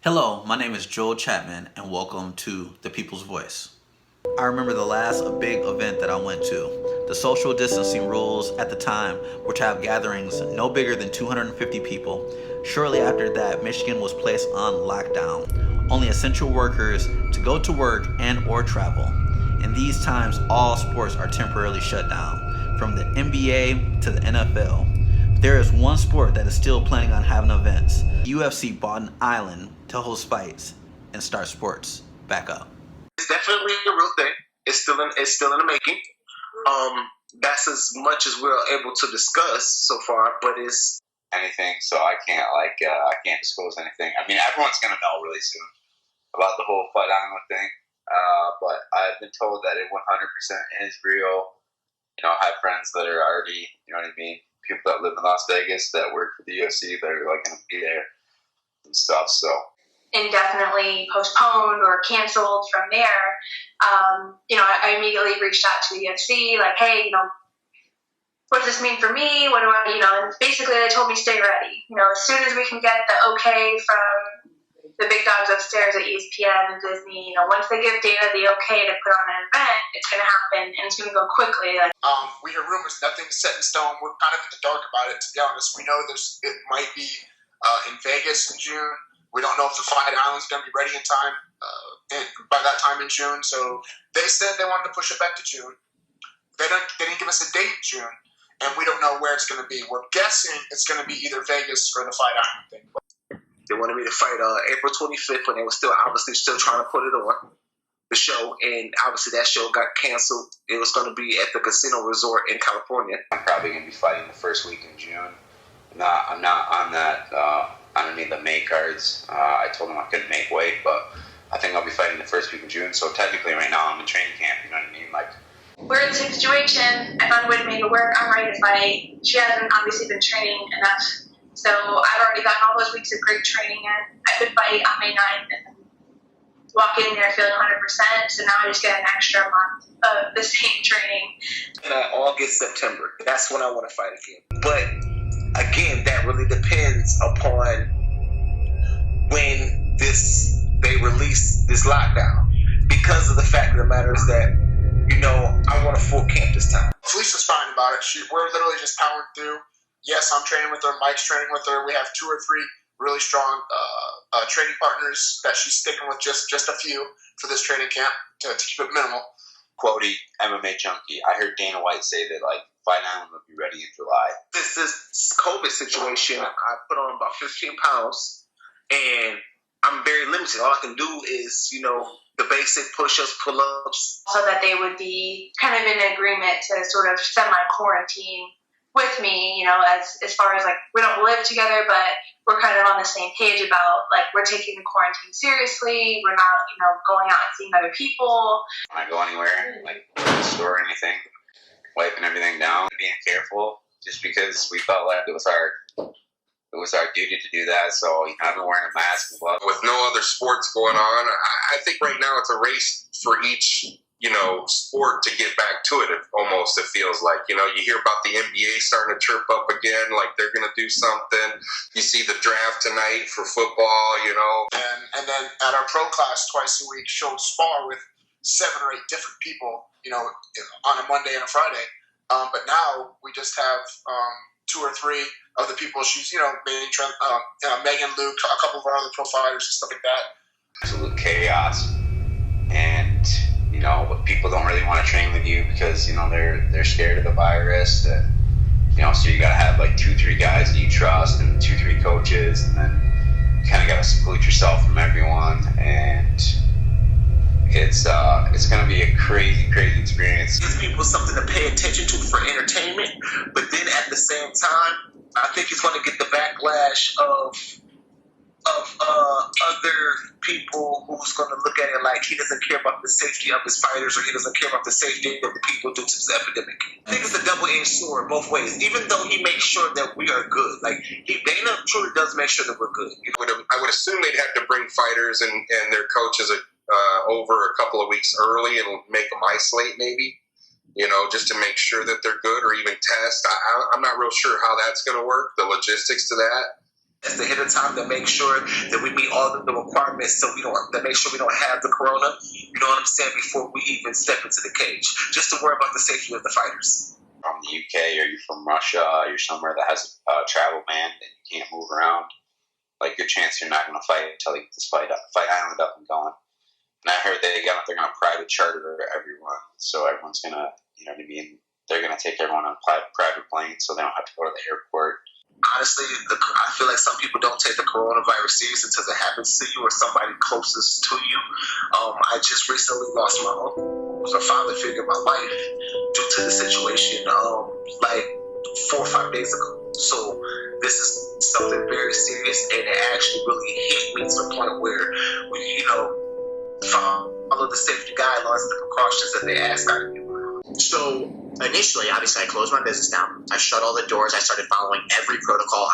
Hello, my name is Joel Chapman, and welcome to The People's Voice. I remember the last big event that I went to. The social distancing rules at the time were to have gatherings no bigger than 250 people. Shortly after that, Michigan was placed on lockdown. Only essential workers to go to work and or travel. In these times, all sports are temporarily shut down, from the NBA to the NFL. There is one sport that is still planning on having events. UFC bought an island to host fights and start sports back up. It's definitely a real thing. It's still in the making. That's as much as we're able to discuss so far, but it's anything, so I can't disclose anything. I mean, everyone's gonna know really soon about the whole Fight Island thing. But I've been told that it 100% is real. You know, I have friends that are already, you know what I mean, people that live in Las Vegas that work for the UFC that are like gonna be there and stuff. So indefinitely postponed or canceled from there. I immediately reached out to the UFC, like, hey, what does this mean for me? What do I, and basically they told me stay ready. As soon as we can get the okay from the big dogs upstairs at ESPN and Disney, once they give Dana the okay to put on an event, it's going to happen and it's going to go quickly. We hear rumors, nothing's set in stone. We're kind of in the dark about it, to be honest. We know it might be in Vegas in June. We don't know if the Fight Island's going to be ready in time by that time in June. So they said they wanted to push it back to June. They didn't give us a date in June, and we don't know where it's going to be. We're guessing it's going to be either Vegas or the Fight Island thing. they wanted me to fight April 25th, when they were obviously still trying to put it on the show, and obviously that show got canceled. It was going to be at the Casino Resort in California. I'm probably going to be fighting the first week in June. I'm not on that. I don't need the May cards. I told them I couldn't make weight, but I think I'll be fighting the first week in June. So technically, right now I'm in training camp. You know what I mean? Like, we're in the same situation. I found a way to make it work. I'm ready to fight. She hasn't obviously been training enough, so I've already gotten all those weeks of great training in. I could fight on May 9th and walk in there feeling 100%. So now I just get an extra month of the same training. And August, September. That's when I want to fight again. But again, that really depends upon when they release this lockdown. Because of the fact of the matter is that, I want a full camp this time. Felicia's fine about it. We're literally just powering through. Yes, I'm training with her. Mike's training with her. We have 2 or 3 really strong training partners that she's sticking with, just a few for this training camp to keep it minimal. Cody, MMA junkie. I heard Dana White say that Fight Island will be ready in July. This COVID situation, I put on about 15 pounds, and I'm very limited. All I can do is, the basic push-ups, pull-ups. So that they would be kind of in agreement to sort of semi-quarantine with me, as far as we don't live together, but we're kind of on the same page about we're taking the quarantine seriously. We're not, going out and seeing other people. When I go anywhere, to the store or anything, wiping everything down, being careful, just because we felt like it was our duty to do that. So I've been wearing a mask and gloves. With no other sports going on, I think right now it's a race for each sport to get back to it. It feels like, you hear about the NBA starting to chirp up again, like they're going to do something. You see the draft tonight for football, And then at our pro class twice a week, she'll spar with 7 or 8 different people, on a Monday and a Friday. But now we just have 2 or 3 of the people she's, Megan, Luke, a couple of our other pro fighters and stuff like that. Absolute chaos. And but people don't really want to train with you because they're scared of the virus, and so you gotta have 2-3 guys that you trust and 2-3 coaches, and then you kind of gotta seclude yourself from everyone, and it's gonna be a crazy experience. Gives people something to pay attention to for entertainment, but then at the same time, I think he's going to get the backlash of other people who's going to look at it like he doesn't care about the safety of his fighters, or he doesn't care about the safety of the people due to this epidemic. I think it's a double-edged sword both ways. Even though he makes sure that we are good, Dana truly does make sure that we're good. I would assume they'd have to bring fighters and their coaches over a couple of weeks early and make them isolate maybe, just to make sure that they're good, or even test. I'm not real sure how that's going to work, the logistics to that. That's ahead of time to make sure that we meet all of the requirements, so to make sure we don't have the corona. You know what I'm saying? Before we even step into the cage, just to worry about the safety of the fighters. From the UK, or you're from Russia, you're somewhere that has a travel ban and you can't move around. Like, good chance you're not going to fight until they get this fight island up and going. And I heard they're going to private charter everyone, so everyone's going to, you know what I mean? They're going to take everyone on private planes, so they don't have to go to the airport. Honestly, I feel like some people don't take the coronavirus serious until it happens to you or somebody closest to you. I just recently lost my uncle, who was a father figure in my life, due to the situation, like 4 or 5 days ago. So this is something very serious, and it actually really hit me to the point where we, follow the safety guidelines and the precautions that they ask out of you. So initially, obviously, I closed my business down. I shut all the doors. I started following every protocol.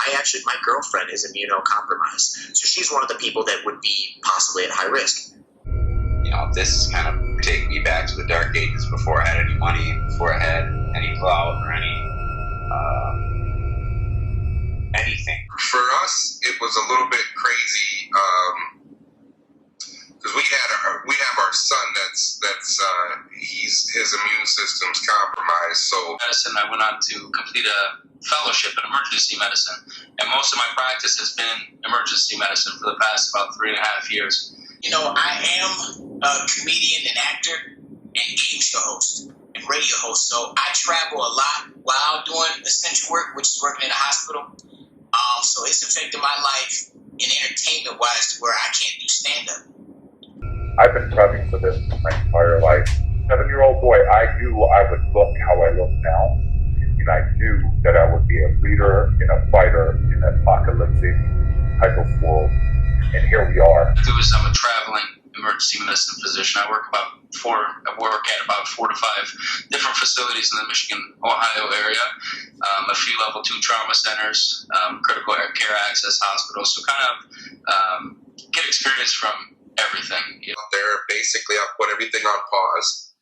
My girlfriend is immunocompromised, so she's one of the people that would be possibly at high risk. You know, this is kind of taking me back to the dark ages before I had any money, before I had any clout or anything. For us, it was a little bit crazy because we have our son that's his immune system's compromised. So medicine, I went on to complete a fellowship in emergency medicine, and most of my practice has been emergency medicine for the past about 3.5 years. I am a comedian and actor and game show host and radio host, so I travel a lot while doing essential work, which is working in a hospital. So it's affected my life in entertainment-wise to where I can't do stand-up. I've been prepping for this my entire life. 7-year-old boy, I knew I would look how I look now. And I knew that I would be a leader and a fighter in an apocalyptic type of world. And here we are. I'm a traveling emergency medicine physician. I work at about 4 to 5 different facilities in the Michigan, Ohio area. A few level 2 trauma centers, critical care access hospitals. So kind of get experience from everything. They're basically, I put everything on pause.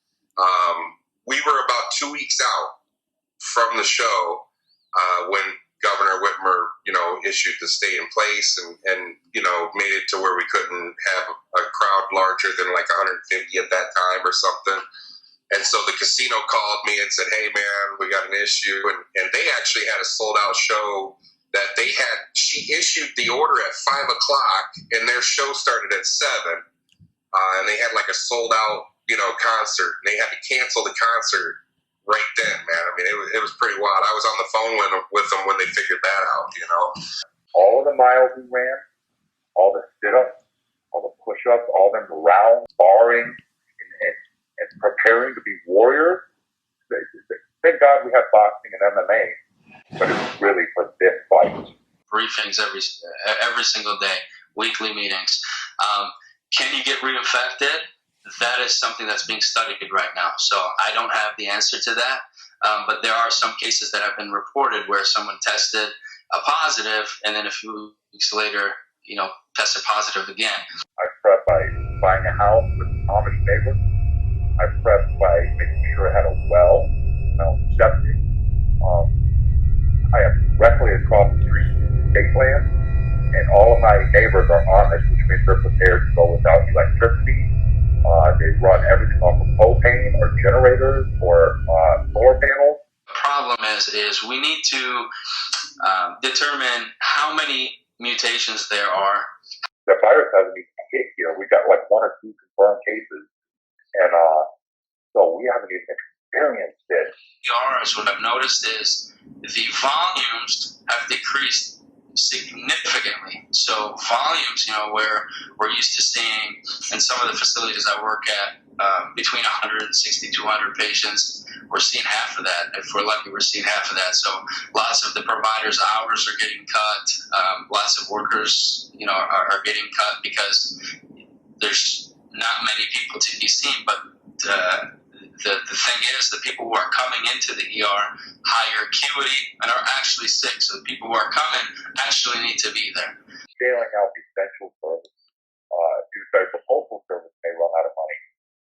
We were about 2 weeks out from the show when Governor Whitmer, issued the stay in place and made it to where we couldn't have a crowd larger than like 150 at that time or something. And so the casino called me and said, "Hey man, we got an issue." And they actually had a sold out show that she issued the order at 5 o'clock and their show started at 7. And they had like a sold out, concert. And they had to cancel the concert right then, man. I mean, it was pretty wild. I was on the phone with them when they figured that out, All of the miles we ran, all the sit-ups, all the push-ups, all them rounds, sparring, and preparing to be warriors. Thank God we have boxing and MMA, but it's really for this fight. Briefings every single day, weekly meetings. Can you get reinfected? That is something that's being studied right now. So I don't have the answer to that, but there are some cases that have been reported where someone tested a positive and then a few weeks later, tested positive again. I prepped by buying a house with Amish neighbors. I prepped by making sure I had a well, septic. I am directly across the street from state land, and all of my neighbors are Amish, which means they're prepared to go without electricity. They run everything off of propane or generators or solar panels. The problem is we need to determine how many mutations there are. The virus hasn't even hit here. We got like 1 or 2 confirmed cases, and so we haven't even experienced it. What I've noticed is the volumes have decreased significantly. So volumes, where we're used to seeing in some of the facilities I work at, between 160, 200 patients, we're seeing half of that. If we're lucky, we're seeing half of that. So lots of the providers' hours are getting cut. Lots of workers, are getting cut because there's not many people to be seen. But the thing is, the people who are coming into the ER, higher acuity, and are actually sick. So the people who are coming actually need to be there. Scaling out the essential service, the postal service may run out of money.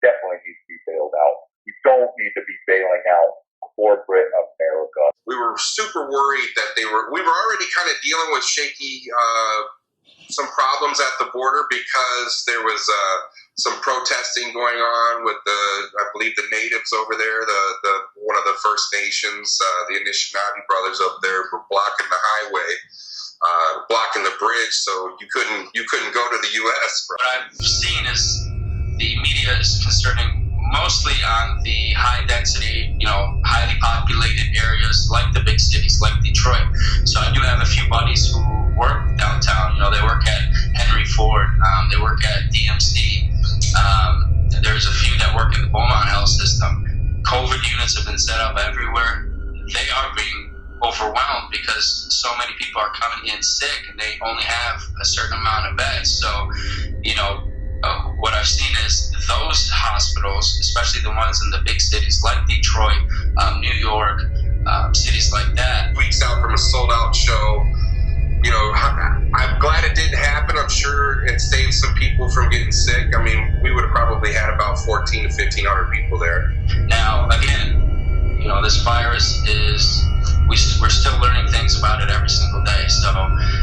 Definitely needs to be bailed out. We don't need to be bailing out corporate America. We were were super worried that we were already kind of dealing with shaky, some problems at the border because there was some protesting going on with I believe the natives over there, the one of the First Nations, the Anishinaabe brothers up there were blocking the highway, blocking the bridge, so you couldn't go to the U.S. What I've seen is the media is concerning mostly on the high density, highly populated areas like the big cities, like Detroit. So I do have a few buddies who work downtown. They work at Henry Ford. They work at DMC. There's a few that work in the Beaumont Health System. COVID units have been set up everywhere. They are being overwhelmed because so many people are coming in sick and they only have a certain amount of beds. So, what I've seen is those hospitals, especially the ones in the big cities like Detroit, New York, cities like that. Weeks out from a sold-out show, I'm glad it didn't happen. I'm sure it saved some people from getting sick. I mean, we would have probably had about 1,400 to 1,500 people there. Now, again, this virus is, we're still learning things about it every single day. So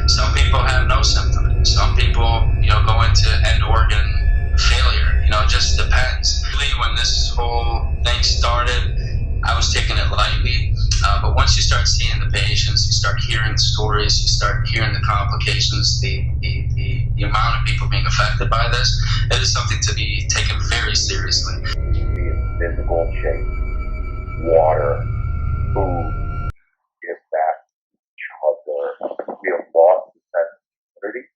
some people have no symptoms. Some people, go into end organ failure. It just depends. Really, when this whole thing started, I was taking it lightly. But once you start seeing the patients, you start hearing the stories, you start hearing the complications, the amount of people being affected by this, it is something to be taken very seriously. Be in physical shape, water, food, give back to each other. We have lost the sense of community.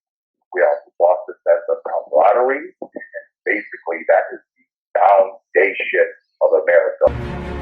We have lost the sense of camaraderie. And basically, that is the foundation of America.